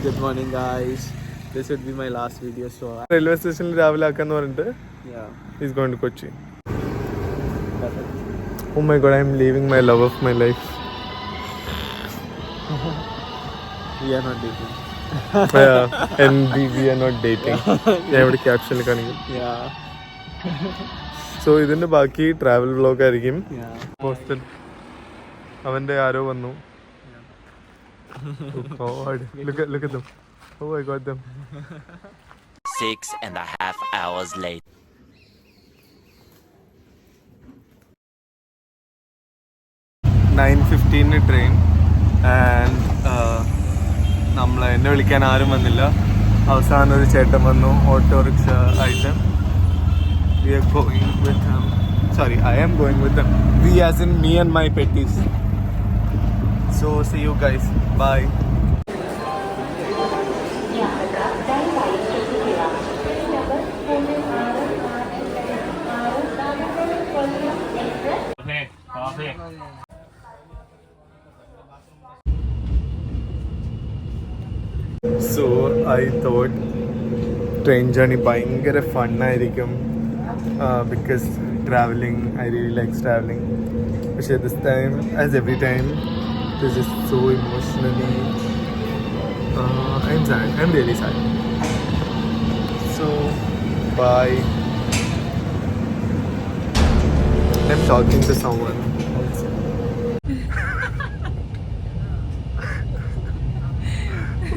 good morning guys. This would be my last video, so railway station രാവിലെ ആക്കാന്ന് പറഞ്ഞിട്ട് yeah. he's going to Kochi. Oh my god, I'm leaving my love of my life. We are not dating. Yeah, and we are not dating. ഞാൻ ഇവിടെ ക്യാപ്ഷനിൽ കാണിക്കും. Yeah. So ഇതിന്റെ ബാക്കി travel vlog ആയിരിക്കും. Yeah. Hostel അവന്റെ ആരോ വന്നു. Oh god, look at them. Oh, I got them. 6.5 hours later. 9:15 train and എന്നെ വിളിക്കാൻ ആരും വന്നില്ല. അവസാനം ഒരു ചേട്ടൻ വന്നു ഓട്ടോറിക്ഷ ആയിട്ട്. We are going with him. Sorry, I am going with them. We as in me and my petties. So see you guys. Bye. So I thought train journey ഭയങ്കര fun ആയിരിക്കും because traveling, I really like traveling. But this time, as every time, this is so emotionally. I'm sad. I'm really sad. So bye. I'm talking to someone also.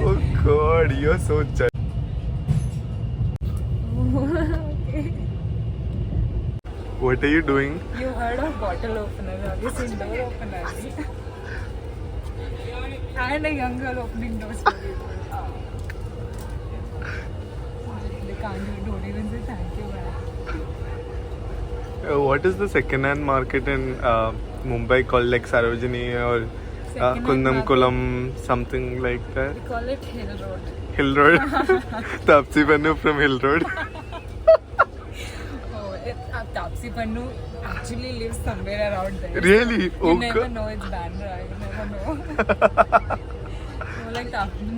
Oh god, you're so judgy. What are you doing? You heard of bottle opener, have you seen door opener? And a young girl opening doors for people. They can't don't even say thank you, man. What is the second-hand market in Mumbai called, like Sarojini or Kundam Kulam, something like that? We call it Hill Road. Hill Road. Tapsi Pannu from Hill Road. Tapsi Pannu actually lives somewhere around there. Really? You never know it's Bandra. You never know.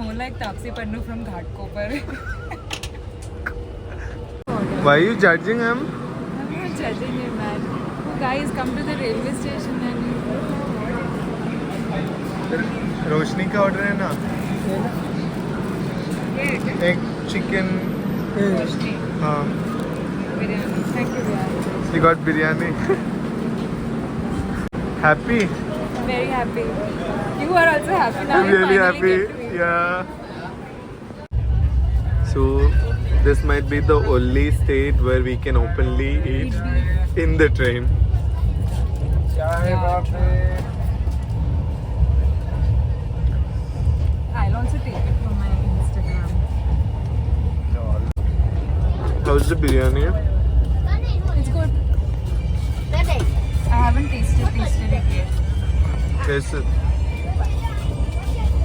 more like Tapsi Pannu from Ghatkopar. Why are you judging him? I'm not judging you, man. Guys, come to the railway station and you रोशनी का order है ना? एक chicken. Roshni. हाँ. Biryani. Thank you, biryani. You got biryani. Happy? Very happy. You are also happy now. I'm You really finally happy. get to eat. Yeah. So this might be the only state where we can openly eat in the train. I'll also take it from my Instagram. How's the biryani? It's good. I haven't tasted it yet. Taste it.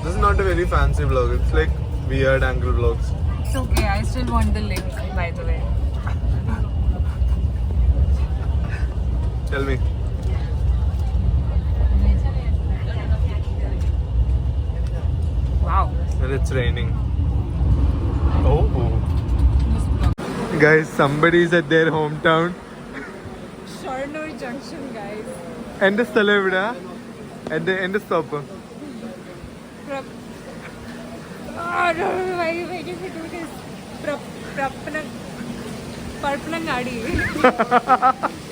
This is not a very fancy vlog. It's like weird angle vlogs. It's okay. I still want the link, by the way. Tell me. Wow. And it's raining. Oh. Guys, somebody is at their hometown. Sharnoor Junction, guys. എൻ്റെ സ്ഥലം എവിടെയാ? എൻ്റെ stop. Oh, no, why are you making me do this? Parpanangadi.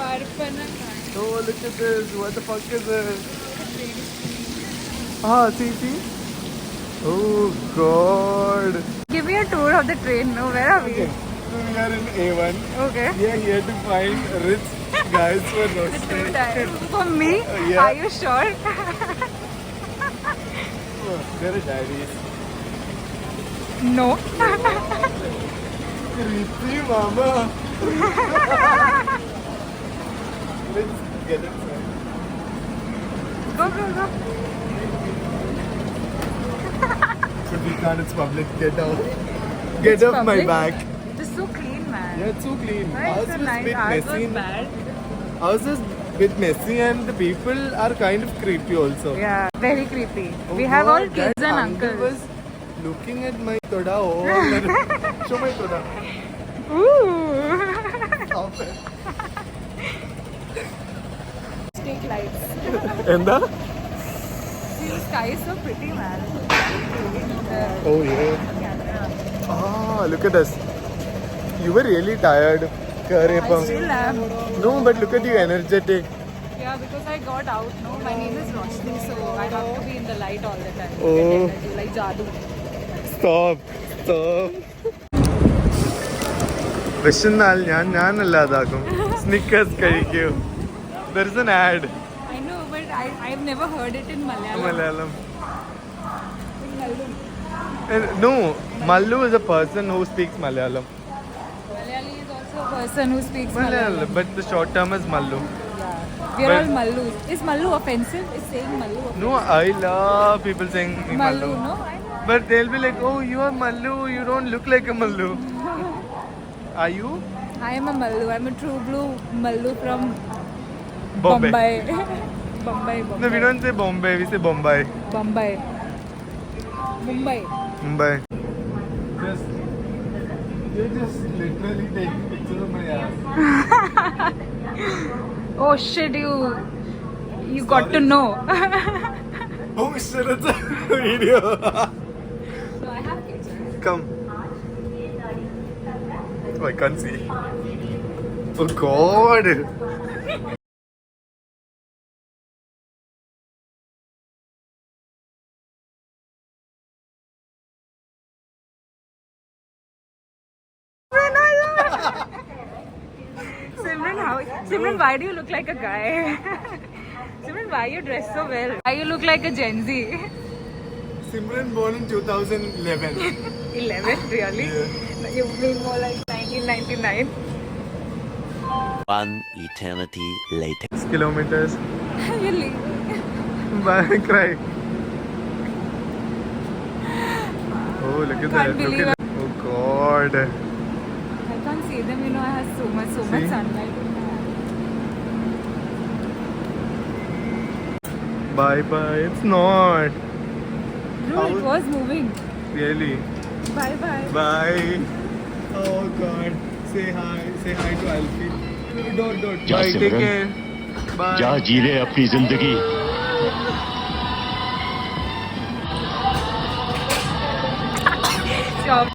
Parpanangadi. Oh, look at this. What the fuck is this? Ah, see? Oh god. Give me a tour of the train. No, where are we? Okay. So we are in A1. Okay. We are here to find rich guys for The roasting. two times. For me? Yeah. Are you sure? Oh, there are diaries. No. Creepy mama. Let's get inside. Go. But we can't, it's public. Get out. Get It's off my public? back. It's so clean, man. Yeah, it's so clean. Why Ours is so was nice? bit Ours messy. was bad. Ours is bit messy and the people are kind of creepy also. Yeah, very creepy. Oh we have all God, kids that and uncle uncles. was Looking at my toda. Oh, show my toda. Stop it. Street lights. Enda? See, the sky is so pretty, man. Oh yeah. Ah, look at us. You were really tired. I still am. No, but look at you, energetic. Yeah, because I got out. No, my name is Roshni, so I have to be in the light all the time. Oh. Get energy, like Jadoo. Stop. വിശന്നാൽ ഞാനല്ലാതാക്കും Snickers കഴിക്കൂ. There is an ad. I know, but I've never heard it in Malayalam. Malayalam. In Mallu. No, Mallu is a person who speaks Malayalam. Malayali is also a person who speaks Malayalam, Malayalam. but the short term is Mallu. Yeah. We are But- all Mallus. Is Mallu offensive? Is saying Mallu offensive? No, I love people saying Mallu, Mallu. no? I know. But they'll be like, oh, you are Mallu, you don't look like a Mallu. Are you? I am a Mallu. I'm a true blue Mallu from Bombay. Bombay. No, we don't say Bombay, we say Bombay. Bombay. Mumbai. Mumbai. You're just literally taking pictures of my ass. Oh shit, you got to know. Oh shit, it's a video. So I have kids. Come. Oh, I can't see. Oh god. Simran, why do you look like a guy? Simran, why you dress so well? Why you look like a Gen Z? Simran born in 2011. 11, really? Yeah. You being more like 1999. One eternity later. 6 kilometers. You're leaving. Bye, cry. Oh, look at that. Can't Look believe at that. Oh god. I can't see them, I have so much See? sunlight. Bye. It's not. Bro, How- it was moving. Really. Bye. Bye. Oh god. Say hi to Alfie. Don't. जा Bye. Take सिमरन। care. Bye. जा जी ले अपनी जिंदगी